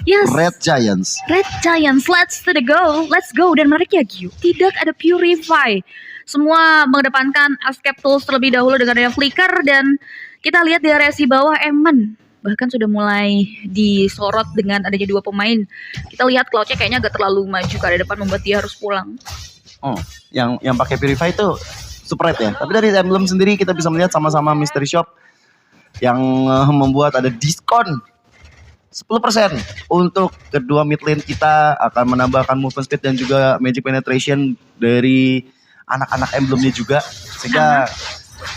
Yes. Red Giants. Red Giants, let's go. Dan menariknya Gyu, tidak ada Purify. Semua mengedepankan escape tools terlebih dahulu dengan adanya flicker, dan kita lihat di area si bawah Eman bahkan sudah mulai disorot dengan adanya dua pemain. Kita lihat Cloud-nya kayaknya agak terlalu maju ke arah depan, membuat dia harus pulang. Oh, yang pakai Purify itu Super Red ya. Tapi dari emblem sendiri kita bisa melihat sama-sama Mystery Shop yang membuat ada diskon 10% untuk kedua mid lane kita, akan menambahkan movement speed dan juga magic penetration dari anak-anak emblemnya juga, sehingga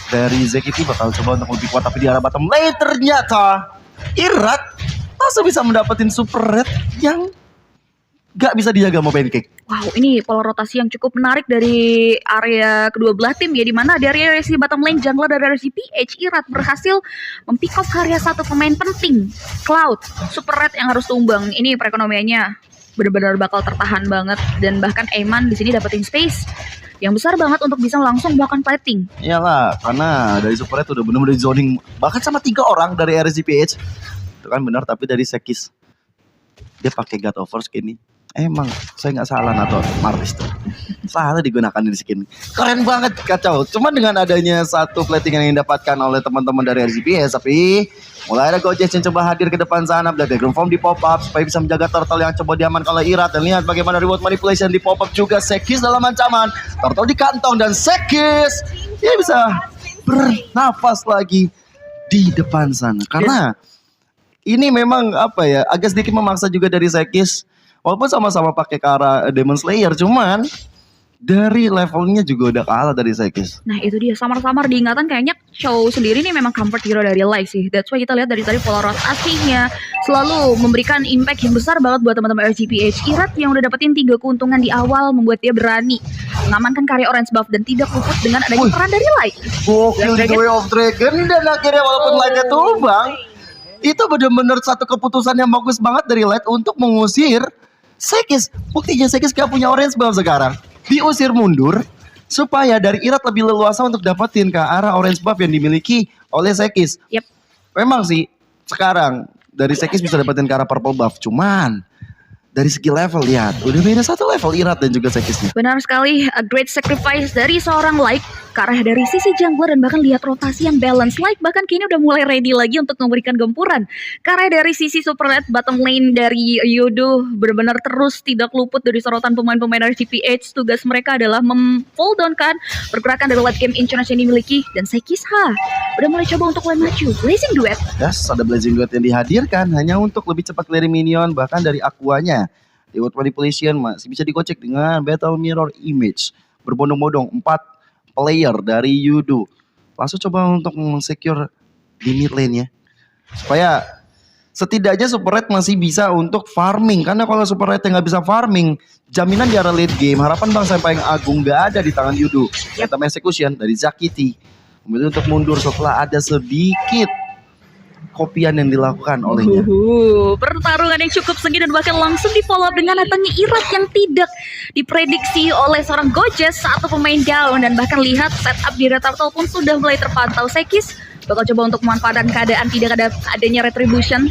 dari ZKT bakal coba untuk lebih kuat. Tapi di arah bottom lane ternyata Irat langsung bisa mendapatkan super red yang gak bisa dijaga sama Pancake. Wow, ini pola rotasi yang cukup menarik dari area kedua belah tim ya, dimana dari area si bottom lane jungler dari area si PH, Irat berhasil mempick off area satu pemain penting, Cloud, super red yang harus tumbang. Ini perekonomiannya benar-benar bakal tertahan banget, dan bahkan Eman di sini dapetin space yang besar banget untuk bisa langsung melakukan plating. Iyalah, karena dari super red udah benar-benar zoning bahkan sama 3 orang dari area si PH. Itu kan benar, tapi dari Sekis dia pakai God of War skin ini. Emang saya nggak salah atau Martis tuh salah digunakan di skin. Keren banget, kacau. Cuman dengan adanya satu plating yang didapatkan oleh teman-teman dari RGPS, tapi mulai ada Gojek yang coba hadir ke depan sana. Background form di pop up supaya bisa menjaga turtle yang coba diamankan oleh Irat. Dan lihat bagaimana reward manipulation di pop up juga. Sekis dalam ancaman, turtle di kantong, dan Sekis dia bisa bernafas lagi di depan sana. Karena ini memang apa ya, agak sedikit memaksa juga dari Sekis. Walaupun sama-sama pakai ke arah Demon Slayer, cuman dari levelnya juga udah kalah dari Sekis. Nah itu dia, samar-samar diingatan kayaknya Chow sendiri nih memang comfort hero dari Light sih. That's why kita lihat dari tadi pola rotasinya selalu memberikan impact yang besar banget buat teman-teman RGPH. Irat yang udah dapetin 3 keuntungan di awal membuat dia berani mengamankan karya orange buff dan tidak luput dengan adanya peran dari Light. Gokil di Way of Dragon, dan akhirnya walaupun Lightnya tumbang, itu benar-benar satu keputusan yang bagus banget dari Light untuk mengusir Sekis. Buktinya Sekis gak punya orange buff sekarang, diusir mundur supaya dari Irat lebih leluasa untuk dapetin ke arah orange buff yang dimiliki oleh Sekis. Yep. Memang sih sekarang dari Sekis bisa dapetin ke arah purple buff, cuman dari segi level lihat udah beda satu level Irat dan juga Sekisnya. Benar sekali, a great sacrifice dari seorang Light ke arah dari sisi jungler, dan bahkan lihat rotasi yang balance. Light bahkan kini udah mulai ready lagi untuk memberikan gempuran ke arah dari sisi super red bottom lane dari Yudo. Benar-benar terus tidak luput dari sorotan pemain-pemain dari GPH. Tugas mereka adalah mem-fall down kan pergerakan dari late game insurance yang dimiliki, dan Sekis udah mulai coba untuk mulai maju. Blazing Duet. Yes, ada Blazing Duet yang dihadirkan hanya untuk lebih cepat clearing minion, bahkan dari Aquanya. Reward manipulation masih bisa digocek dengan Battle Mirror Image. Berbondong-bondong 4 player dari Yudo langsung coba untuk secure di mid lane ya, supaya setidaknya Super Red masih bisa untuk farming. Karena kalau Super Red yang nggak bisa farming, jaminan di arah late game harapan bangsa yang paling agung nggak ada di tangan Yudo. Phantom Execution dari Zakiti memilih untuk mundur setelah ada sedikit kopian yang dilakukan olehnya. Pertarungan yang cukup sengit dan bahkan langsung di follow up dengan datangnya Irat yang tidak diprediksi oleh seorang Gojes, satu pemain down, dan bahkan lihat setup di Turtle pun sudah mulai terpantau. Sekis bakal coba untuk memanfaatkan keadaan tidak ada adanya retribution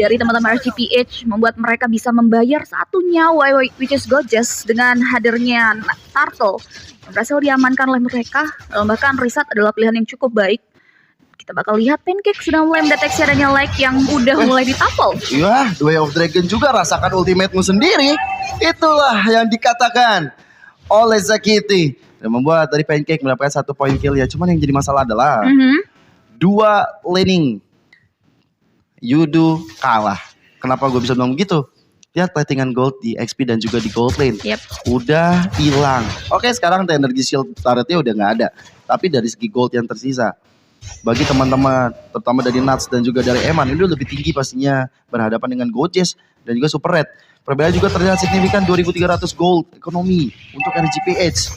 dari teman-teman RGPH, membuat mereka bisa membayar satu nyawa which is Gojes dengan hadirnya Turtle yang berhasil diamankan oleh mereka. Bahkan Risat adalah pilihan yang cukup baik. Kita bakal lihat Pancake sudah mulai mendeteksi adanya Like yang udah mulai ditampol. Iya, The Way of Dragon juga rasakan ultimate-mu sendiri. Itulah yang dikatakan oleh Zakiti dan membuat dari Pancake mendapatkan 1 poin kill ya. Cuman yang jadi masalah adalah 2 laning Yudo kalah. Kenapa gue bisa bilang begitu? Lihat platingan gold di XP dan juga di gold lane. Udah hilang. Oke, sekarang the energy shield turretnya udah nggak ada. Tapi dari segi gold yang tersisa, bagi teman-teman terutama dari Nuts dan juga dari Eman, ini lebih tinggi pastinya berhadapan dengan Gojes dan juga Super Red. Perbedaan juga terlihat signifikan, 2.300 gold ekonomi untuk RGPH.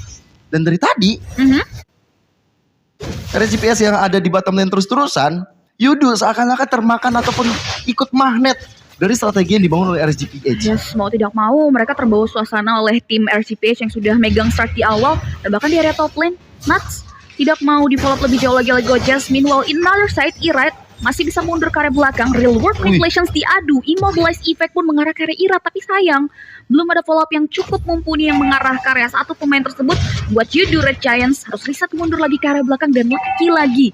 Dan dari tadi RGPH yang ada di bottom lane terus-terusan, Yudo seakan-akan termakan ataupun ikut magnet dari strategi yang dibangun oleh RGPH. Yes, mau tidak mau mereka terbawa suasana oleh tim RGPH yang sudah megang start di awal, dan bahkan di area top lane Nuts tidak mau di follow up lebih jauh lagi oleh Gojes. Meanwhile in another side, Irat masih bisa mundur ke area belakang. Real world manipulations diadu, immobilize effect pun mengarah ke area Irat, tapi sayang belum ada follow up yang cukup mumpuni yang mengarah ke area satu pemain tersebut. Buat Yudu Red Giants harus reset mundur lagi ke area belakang, dan lagi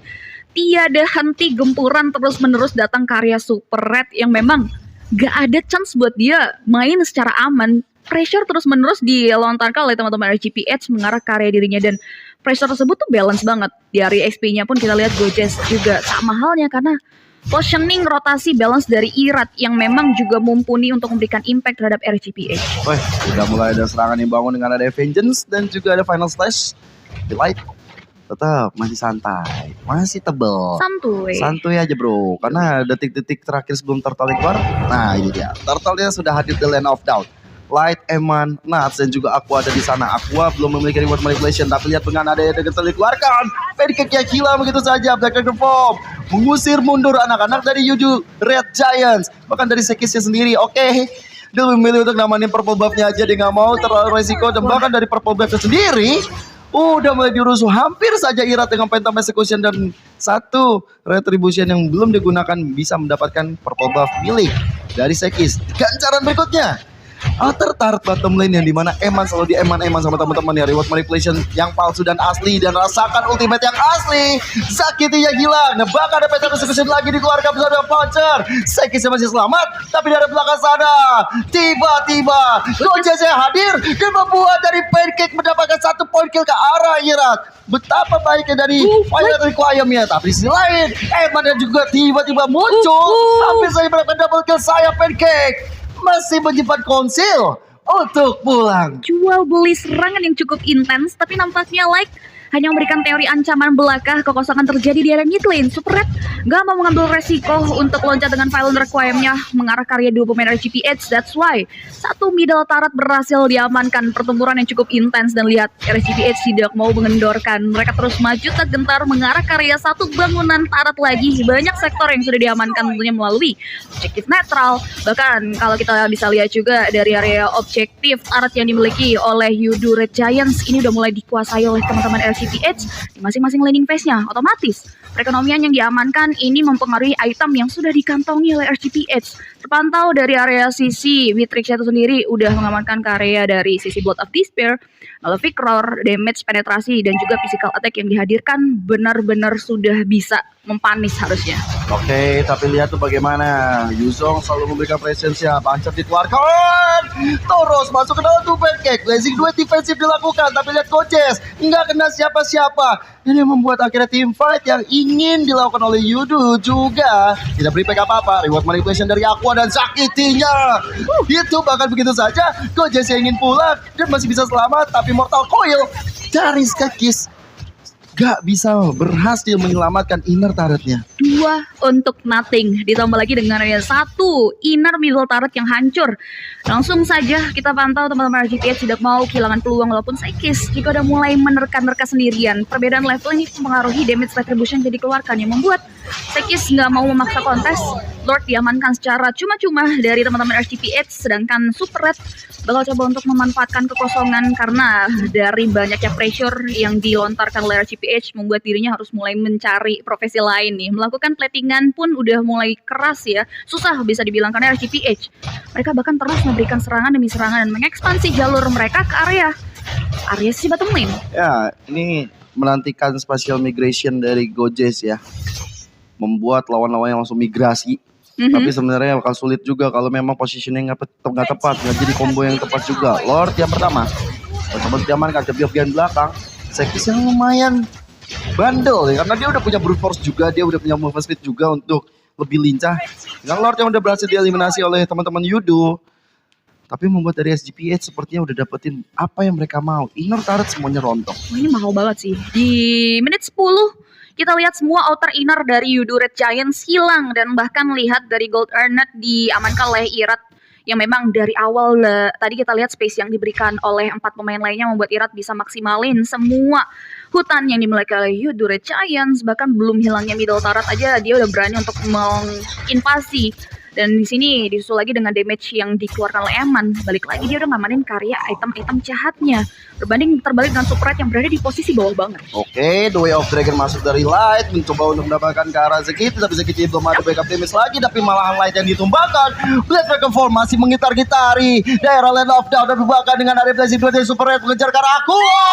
tiada henti gempuran terus menerus datang ke area Super Red yang memang gak ada chance buat dia main secara aman. Pressure terus menerus dilontarkan oleh teman-teman RGPH mengarah ke area dirinya, dan pressure tersebut tuh balance banget. Di area XP-nya pun kita lihat Gojes juga sama halnya, karena positioning rotasi balance dari Irat yang memang juga mumpuni untuk memberikan impact terhadap RGPH. Wah, udah mulai ada serangan yang bangun dengan ada Vengeance dan juga ada Final Slash. The Light tetap masih santai, masih tebel. Santuy aja bro, karena detik-detik terakhir sebelum Turtle keluar, nah ini dia, Turtle-nya sudah hadir di Land of Doubt. Light, Eman, Nats, dan juga Aqua ada di sana. Aqua belum memiliki reward manipulation, tapi lihat dengan ada yang dikeluarkan. Pancake-nya gila begitu saja. Black Dragon Form mengusir mundur anak-anak dari Yudu Red Giants, bahkan dari Sekisnya sendiri. Oke, dia memilih untuk namanin purple buff-nya aja, dia nggak mau terlalu resiko, dan bahkan dari purple buff-nya sendiri udah mulai dirusuh. Hampir saja Irat dengan Phantom Execution dan satu Retribution yang belum digunakan bisa mendapatkan purple buff milik dari Sekis. Gancaran berikutnya tertarik bottom lane yang dimana Eman selalu di Eman sama teman-teman ya. Reward manipulation yang palsu dan asli, dan rasakan ultimate yang asli. Sakitinya hilang, nah bahkan ada Phantom Execution lagi dikeluarkan bersama Puncher. Sekisnya masih selamat, tapi dari belakang sana tiba-tiba Gojes hadir dan membuat dari Pancake mendapatkan 1 poin kill ke arah Irat. Betapa baiknya dari Fire Requiem ya, tapi di sisi lain Eman dan juga tiba-tiba muncul hampir saja mendapatkan double kill. Saya Pancake masih menyimpan konsil untuk pulang. Jual beli serangan yang cukup intens, tapi nampaknya hanya memberikan teori ancaman belaka. Kekosongan terjadi di area mid lane. Super Red gak mau mengambil resiko untuk loncat dengan Violent Requiem-nya mengarah ke area 2 pemain RGPH. That's why satu middle turret berhasil diamankan. Pertempuran yang cukup intens, dan lihat RGPH tidak mau mengendorkan. Mereka terus maju tak gentar mengarah ke area 1 bangunan turret lagi. Banyak sektor yang sudah diamankan tentunya melalui objektif netral. Bahkan kalau kita bisa lihat juga dari area objektif turret yang dimiliki oleh Yudu Red Giants ini udah mulai dikuasai oleh teman-teman RGPH di masing-masing landing phase-nya. Otomatis perekonomian yang diamankan ini mempengaruhi item yang sudah dikantongi oleh RGPH. Terpantau dari area sisi Witrix itu sendiri udah mengamankan ke area dari sisi Blood of Despair, Malefic Roar, damage penetrasi, dan juga physical attack yang dihadirkan benar-benar sudah bisa mempanis harusnya. Oke, tapi lihat tuh bagaimana Yuzong selalu memberikan presence-nya. Puncher dikeluarkan, Toros masuk ke dalam tuh Pancake. Blazing 2 defensif dilakukan, tapi lihat Gojes nggak kena siapa-siapa. Ini membuat akhirnya team fight yang ingin dilakukan oleh Yudu juga tidak beri PK apa-apa. Reward manipulation dari Aqua dan sakitinya itu bahkan begitu saja Gojes yang ingin pulang dan masih bisa selamat, tapi Mortal Coil dari Sekis gak bisa berhasil menyelamatkan inner turretnya. 2 untuk nothing, ditambah lagi dengan area 1 inner middle turret yang hancur. Langsung saja kita pantau teman-teman RGPH tidak mau kehilangan peluang, walaupun Sekis juga udah mulai menerka-nerka sendirian. Perbedaan level ini mempengaruhi damage retribution yang dikeluarkan, yang membuat Sekis nggak mau memaksa kontes. Lord diamankan secara cuma-cuma dari teman-teman RGPH, sedangkan Super Red bakal coba untuk memanfaatkan kekosongan karena dari banyaknya pressure yang dilontarkan oleh RGPH membuat dirinya harus mulai mencari profesi lain nih. Melakukan platingan pun udah mulai keras ya, susah bisa dibilang karena RGPH. Mereka bahkan terus memberikan serangan demi serangan dan mengekspansi jalur mereka ke area si bottom lane. Ya, ini menantikan spatial migration dari Gojes ya, membuat lawan-lawan yang langsung migrasi. Tapi sebenarnya bakal sulit juga kalau memang positioning nggak tepat, nggak jadi combo yang tepat juga. Lord yang pertama, teman-teman diamankan ke bagian belakang. Sekis yang lumayan bandel ya, karena dia udah punya brute force juga, dia udah punya movement speed juga untuk lebih lincah. Dengan Lord yang udah berhasil dieliminasi oleh teman-teman Yudu, tapi membuat dari SGPH sepertinya udah dapetin apa yang mereka mau. Inner turret semuanya rontok. Ini mahal banget sih. Di menit 10 kita lihat semua outer inner dari Yudu Red Giants hilang, dan bahkan lihat dari Gold Earnet diamankan oleh Irat yang memang dari awal tadi kita lihat space yang diberikan oleh 4 pemain lainnya membuat Irat bisa maksimalin semua hutan yang dimiliki oleh Yudu Red Giants. Bahkan belum hilangnya middle turret aja dia udah berani untuk menginvasi Dan di sini disusul lagi dengan damage yang dikeluarkan oleh Eman. Balik lagi dia udah ngamanin karya item-item jahatnya. Berbanding terbalik dengan Super Red yang berada di posisi bawah banget. Oke, The Way of Dragon masuk dari Light, mencoba untuk mendapatkan ke arah Zekiti, tapi Zekiti belum ada backup damage lagi, tapi malahan Light yang ditumbangkan. Blade Dragon Form masih mengitar-gitari daerah Land of Down, tapi bahkan dengan ada Blazing Blade dari Super Red mengejar ke arah Aqua.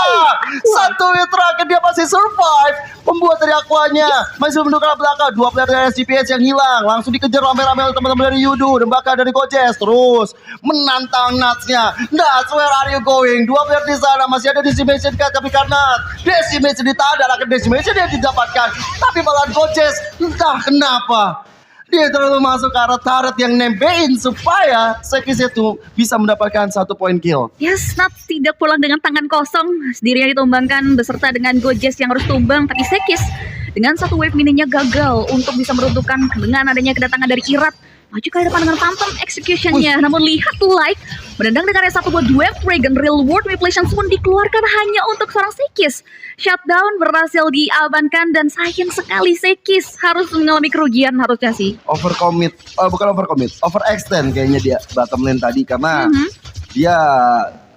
Satu hit terakhir dia masih survive, membuat dari Aquanya masih menundukkan belakang. Dua player dari SGPH yang hilang, langsung dikejar rame-rame oleh teman-teman dari Yudu dan bahkan dari Gojes, terus menantang Natsnya. Nats, where are you going? Dua player di sana masih ada Decimation Cut, tapi karena Decimation ditahan, akan Decimation yang didapatkan, tapi malah Gojes entah kenapa dia terlalu masuk ke arah turret yang nembein supaya Sekis itu bisa mendapatkan 1 poin kill. Yes, Nats tidak pulang dengan tangan kosong. Sendirian ditumbangkan beserta dengan Gojes yang harus tumbang. Tapi Sekis dengan satu wave mininya gagal untuk bisa meruntuhkan dengan adanya kedatangan dari Irat. Maju ke depan dengan phantom executionnya. Namun lihat Light menendang dengan satu buat Wave Dragon. Real World Manipulations pun dikeluarkan hanya untuk seorang Sekis. Shutdown berhasil diamankan dan sayang sekali Sekis harus mengalami kerugian harusnya sih. Overcommit, bukan overcommit, overextend kayaknya dia bottom lane tadi karena dia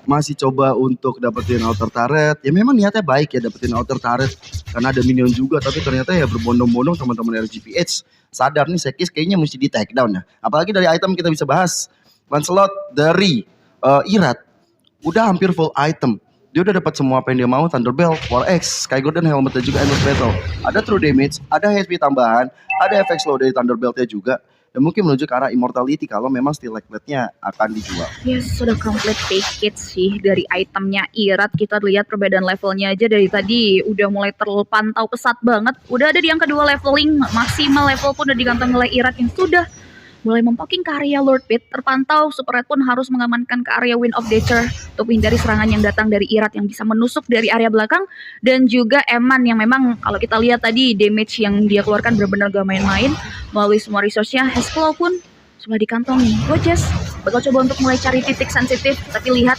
masih coba untuk dapetin outer turret. Ya memang niatnya baik ya dapetin outer turret karena ada minion juga, tapi ternyata ya berbondong-bondong teman-teman RGPH sadar nih Sekis kayaknya mesti di take down ya. Apalagi dari item kita bisa bahas Lancelot dari Irat udah hampir full item. Dia udah dapat semua apa yang dia mau, Thunderbelt, War X, Sky Golden Helmet dan juga Endless Battle. Ada true damage, ada HP tambahan, ada efek slow dari Thunderbeltnya juga. Dan mungkin menuju ke arah Immortality kalau memang Stiletto nya akan dijual. Yes, sudah complete package sih dari itemnya Irat. Kita lihat perbedaan levelnya aja dari tadi udah mulai terpantau pesat banget. Udah ada di yang kedua leveling, maksimal level pun udah digantung oleh Irat yang sudah mulai mempoking ke area Lord Pit. Terpantau Super Red pun harus mengamankan ke area Wind of Nature untuk menghindari serangan yang datang dari Irat yang bisa menusuk dari area belakang. Dan juga Eman yang memang kalau kita lihat tadi damage yang dia keluarkan benar-benar gak main-main. Melalui semua resource-nya, Hezclaw pun sudah dikantongi. Gojes bakal coba untuk mulai cari titik sensitif, tapi lihat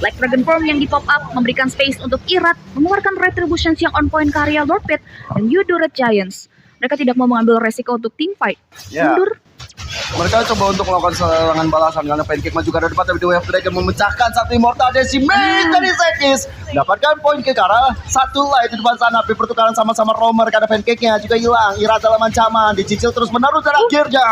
Black Dragon Form yang di pop up memberikan space untuk Irat mengeluarkan Retributions yang on point ke area Lord Pit dan Yudo Red Giants. Mereka tidak mau mengambil resiko untuk team fight. Mundur. Mereka coba untuk melakukan serangan balasan karena Pancake maju ke depan, tapi The Way of Dragon memecahkan satu Immortal Decimate dari Sekis. Dapatkan poin ke arah satu Light di depan sana, tapi pertukaran sama-sama Romer karena Pancake-nya juga hilang. Irat dalam ancaman, dicicil terus menerus dan akhirnya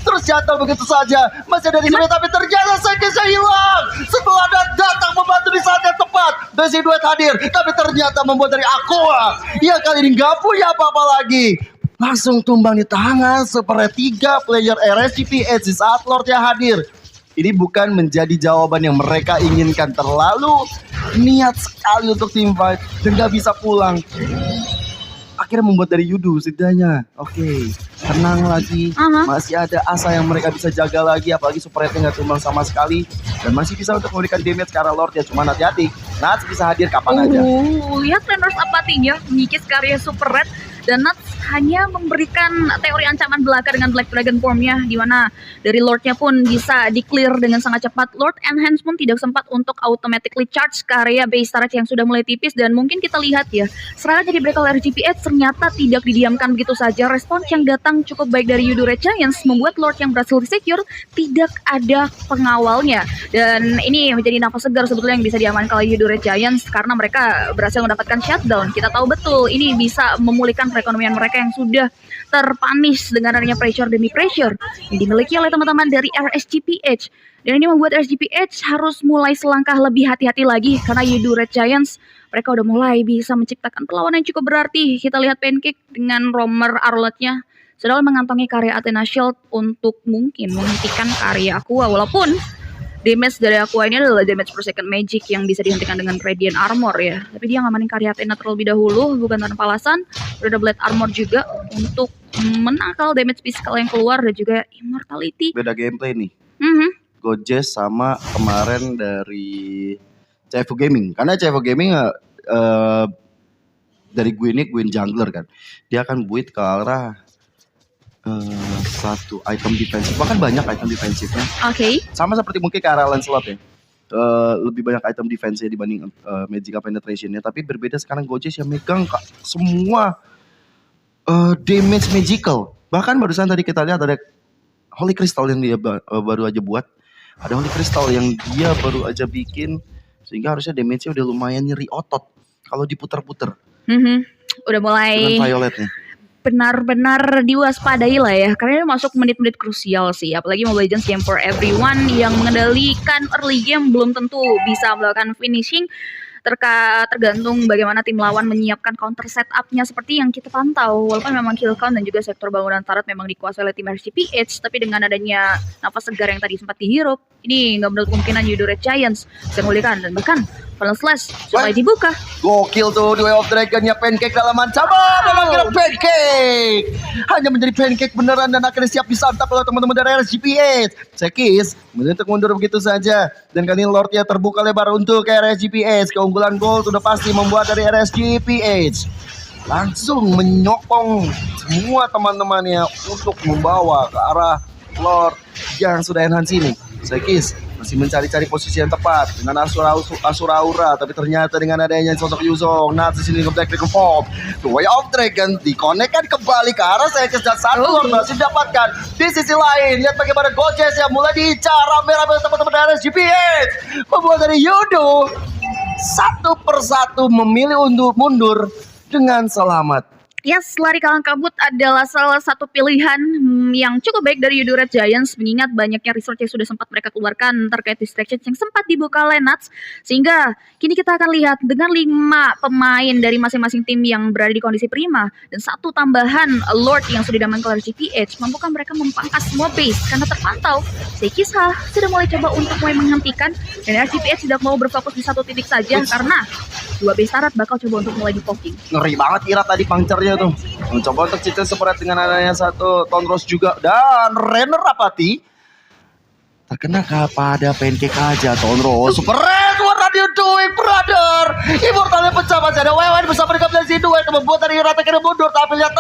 terus jatuh begitu saja. Masih ada di sini, tapi ternyata Sekisnya hilang setelah datang membantu di saat yang tepat. Desi Duet hadir, tapi ternyata membuat dari Aqua yang kali ini nggak punya apa-apa lagi. Langsung tumbang di tangan seperti 3 player RSGPH di saat Lordnya hadir. Ini bukan menjadi jawaban yang mereka inginkan, terlalu niat sekali untuk team fight dan gak bisa pulang. Akhirnya membuat dari Yudu setidaknya oke, tenang lagi, masih ada asa yang mereka bisa jaga lagi, apalagi Super Red gak tumbang sama sekali dan masih bisa untuk memberikan damage ke arah Lord ya. Cuma hati-hati, Nats bisa hadir kapan aja. Lihat Renors apatinya mengikis karya Super Red. Dan Nats hanya memberikan teori ancaman belaka dengan Black Dragon Form-nya, di mana dari Lord-nya pun bisa di-clear dengan sangat cepat. Lord Enhance pun tidak sempat untuk automatically charge ke area base turret yang sudah mulai tipis. Dan mungkin kita lihat ya, serangan dari Breakal RGPH ternyata tidak didiamkan begitu saja. Respons yang datang cukup baik dari Yudo Red Giants membuat Lord yang berhasil di-secure tidak ada pengawalnya. Dan ini menjadi nafas segar sebetulnya yang bisa diamankan oleh Yudo Red Giants karena mereka berhasil mendapatkan shutdown. Kita tahu betul ini bisa memulihkan perekonomian mereka yang sudah terpanis dengan adanya pressure demi pressure yang dimiliki oleh teman-teman dari RSGPH. Dan ini membuat RSGPH harus mulai selangkah lebih hati-hati lagi karena Yudo Red Giants mereka udah mulai bisa menciptakan perlawanan yang cukup berarti. Kita lihat Pancake dengan Romer Arlotnya sedang mengantongi karya Athena Shield untuk mungkin menghentikan karya Aqua, walaupun damage dari Aqua ini adalah damage per second magic yang bisa dihentikan dengan Radiant Armor ya. Tapi dia ngamanin karya Athena terlebih dahulu, bukan tanpa alasan. Udah ada Blade Armor juga untuk menangkal damage physical yang keluar dan juga Immortality. Beda gameplay nih. Gojes sama kemarin dari CFU Gaming. Karena CFU Gaming dari Gwyn jungler kan. Dia akan build ke arah satu item defensif, bahkan banyak item defensifnya. Sama seperti mungkin ke arah Lancelot ya. Lebih banyak item defense dibanding magical penetrationnya. Tapi berbeda sekarang Gojes yang megang semua damage magical. Bahkan barusan tadi kita lihat ada Holy Crystal yang dia baru aja buat. Ada Holy Crystal yang dia baru aja bikin, sehingga harusnya damage-nya udah lumayan nyeri otot kalau diputer-puter Udah mulai dengan Violetnya. benar-benar diwaspadai lah ya, karena ini masuk menit-menit krusial sih, apalagi Mobile Legends Game for Everyone yang mengendalikan early game belum tentu bisa melakukan finishing, tergantung bagaimana tim lawan menyiapkan counter setup-nya seperti yang kita pantau. Walaupun memang kill count dan juga sektor bangunan turret memang dikuasai oleh tim RCPH, tapi dengan adanya nafas segar yang tadi sempat dihirup, ini nggak menutup kemungkinan Yudo Red Giants bisa memulihkan, dan bahkan Fallen Slash supaya dibuka. Gokil tuh The Way of Dragon-nya Pancake dalam ancaman dan akhirnya Pancake hanya menjadi Pancake beneran dan akhirnya siap disantap oleh teman-teman dari RSGPH. Sekis menyentuh mundur begitu saja, dan kali ini Lord-nya terbuka lebar untuk RSGPH. Keunggulan gold sudah pasti membuat dari RSGPH langsung menyokong semua teman-temannya untuk membawa ke arah Lord yang sudah enhance ini. Sekis masih mencari-cari posisi yang tepat dengan Asura, tapi ternyata dengan adanya sosok Yuzong, Natsu sini nge-black Dragon Form, The Way of Dragon dikonekkan kembali ke arah Sekis dan satu Lord masih didapatkan. Di sisi lain, lihat bagaimana Gojes yang mulai diincar rame-rame teman-teman dari RSGPH, membuat dari Yudo satu persatu memilih untuk mundur dengan selamat. Yes, lari kalang kabut adalah salah satu pilihan yang cukup baik dari Yudo Red Giants, mengingat banyaknya research yang sudah sempat mereka keluarkan terkait distraction yang sempat dibuka oleh Nuts, sehingga kini kita akan lihat dengan 5 pemain dari masing-masing tim yang berada di kondisi prima dan satu tambahan Lord yang sudah diamankan oleh RCPH, mampukah mereka mempangkas semua base karena terpantau Sekisha sudah mulai coba untuk mulai menghentikan, dan RCPH tidak mau berfokus di satu titik saja karena 2 base turret bakal coba untuk mulai di-poking. Ngeri banget Ira tadi pangcernya tuh. Mencoba untuk cicil separat dengan adanya satu Tonros juga, dan Renner Rapati terkena kepada Pancake aja. Tonros Super Red, what are you doing brother? Immortalnya pecah, masih ada Wewen bersama dengan Blaze itu yang membuat dari Rata kena mundur, tapi lihat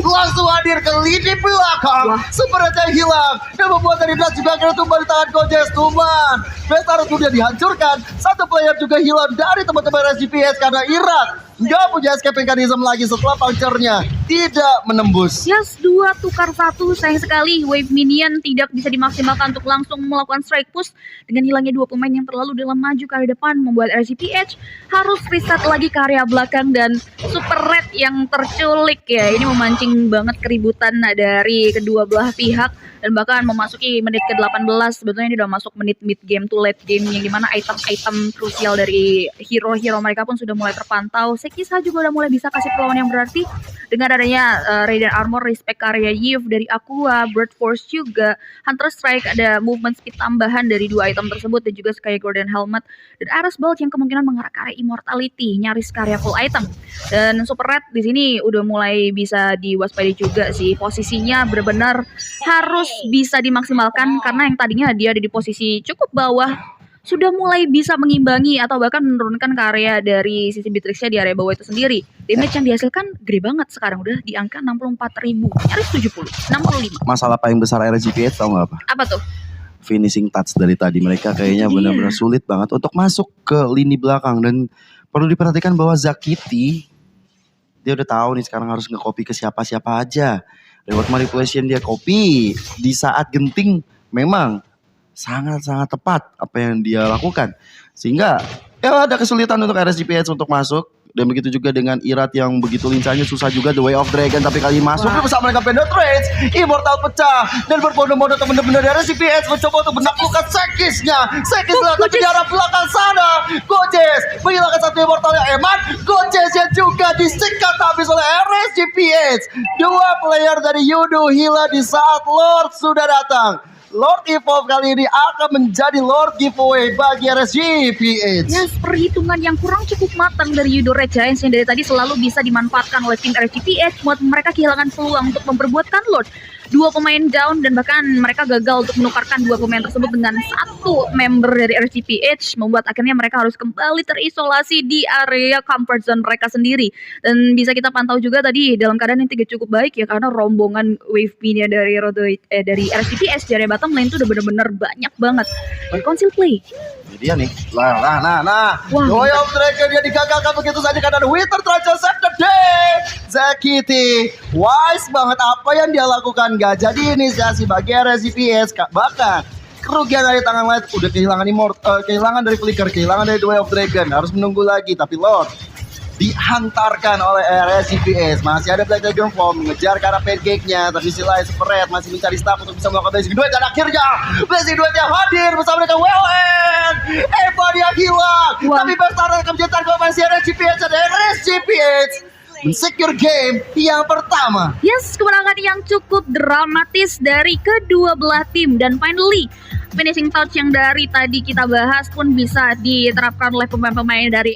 langsung hadir ke lini belakang. Super Red yang hilang dan membuat dari Nuts juga akhirnya tumbang di tangan Gojes. Tuman Bestar kemudian dihancurkan, satu player juga hilang dari teman-teman RSGPH karena Irak nggak punya escape mechanism lagi setelah punchernya tidak menembus. Yes, 2 tukar 1, sayang sekali wave minion tidak bisa dimaksimalkan untuk langsung melakukan strike push. Dengan hilangnya 2 pemain yang terlalu dalam maju ke arah depan membuat RCPH harus reset lagi ke area belakang, dan Super Red yang terculik ya, ini memancing banget keributan dari kedua belah pihak, dan bahkan memasuki menit ke-18. Sebetulnya ini udah masuk menit mid game to late game, yang dimana item-item krusial dari hero-hero mereka pun sudah mulai terpantau. Sekisha juga udah mulai bisa kasih perlawanan yang berarti dengan adanya Radiant Armor, Respect Area Yiv dari Aqua, Bird Force juga, Hunter Strike, ada movement speed tambahan dari 2 item tersebut, dan juga Sky Golden Helmet dan Ares Bolt yang kemungkinan mengarah ke area Immortality, nyaris karya full item. Dan Super Red di sini udah mulai bisa diwaspadai juga sih, posisinya benar-benar harus bisa dimaksimalkan karena yang tadinya dia ada di posisi cukup bawah sudah mulai bisa mengimbangi atau bahkan menurunkan ke area dari sisi Beatrix-nya di area bawah itu sendiri. Damage yang dihasilkan gede banget sekarang, udah di angka 64.000, nyaris 65. Masalah paling besar RSGPH tau gak apa? Apa tuh? Finishing touch dari tadi. Mereka kayaknya benar-benar sulit banget untuk masuk ke lini belakang, dan perlu diperhatikan bahwa Zakiti dia udah tahu nih sekarang harus nge-copy ke siapa-siapa aja. Lewat manipulation dia copy di saat genting, memang sangat-sangat tepat apa yang dia lakukan, sehingga ya ada kesulitan untuk RSGPH untuk masuk. Dan begitu juga dengan Irat yang begitu lincahnya, susah juga The Way of Dragon, tapi kali masuk bersama dengan Penetrate, Immortal pecah dan berbondong-bondong teman-teman dari RSGPH mencoba untuk menaklukkan Sekisnya. Sekis lagi di arah belakang sana. Gojes menghilangkan satu Immortal yang eman. Gojes yang juga disikat habis oleh RSGPH. 2 player dari Yudo hilang di saat Lord sudah datang. Lord Evolve kali ini akan menjadi Lord giveaway bagi RSGPH. Yes, perhitungan yang kurang cukup matang dari Yudo Red Giants yang dari tadi selalu bisa dimanfaatkan oleh tim RSGPH buat mereka kehilangan peluang untuk memperbuatkan Lord. 2 pemain down, dan bahkan mereka gagal untuk menukarkan 2 pemain tersebut dengan 1 member dari RSGPH, membuat akhirnya mereka harus kembali terisolasi di area comfort zone mereka sendiri. Dan bisa kita pantau juga tadi dalam keadaan yang tidak cukup baik ya, karena rombongan wave mini dari RSGPH di area bottom lane itu udah bener-bener banyak banget. Council play Dia nih. Nah. Wah, Way of Dragon dia digagalkan begitu saja karena ada Winter Trajan save the day. Zekiti wise banget apa yang dia lakukan, gak jadi inisiasi bagi RSCPS. Bahkan kerugian dari tangan light udah kehilangan dari flicker, kehilangan dari The Way of Dragon, harus menunggu lagi. Tapi Lord dihantarkan oleh RSCPS. Masih ada Black Dragon Form mengejar ke arah pancake-nya, tapi si lain Separate masih mencari staff untuk bisa melakukan Blazing Duet, dan akhirnya Blazing Duet-nya hadir bersama dengan WLN. Eva dia hilang. Wah. Tapi Bestara akan menjadi target si RSCPS, dan RSCPS men-secure game yang pertama. Yes, kemenangan yang cukup dramatis dari kedua belah tim. Dan finally, finishing touch yang dari tadi kita bahas pun bisa diterapkan oleh pemain-pemain dari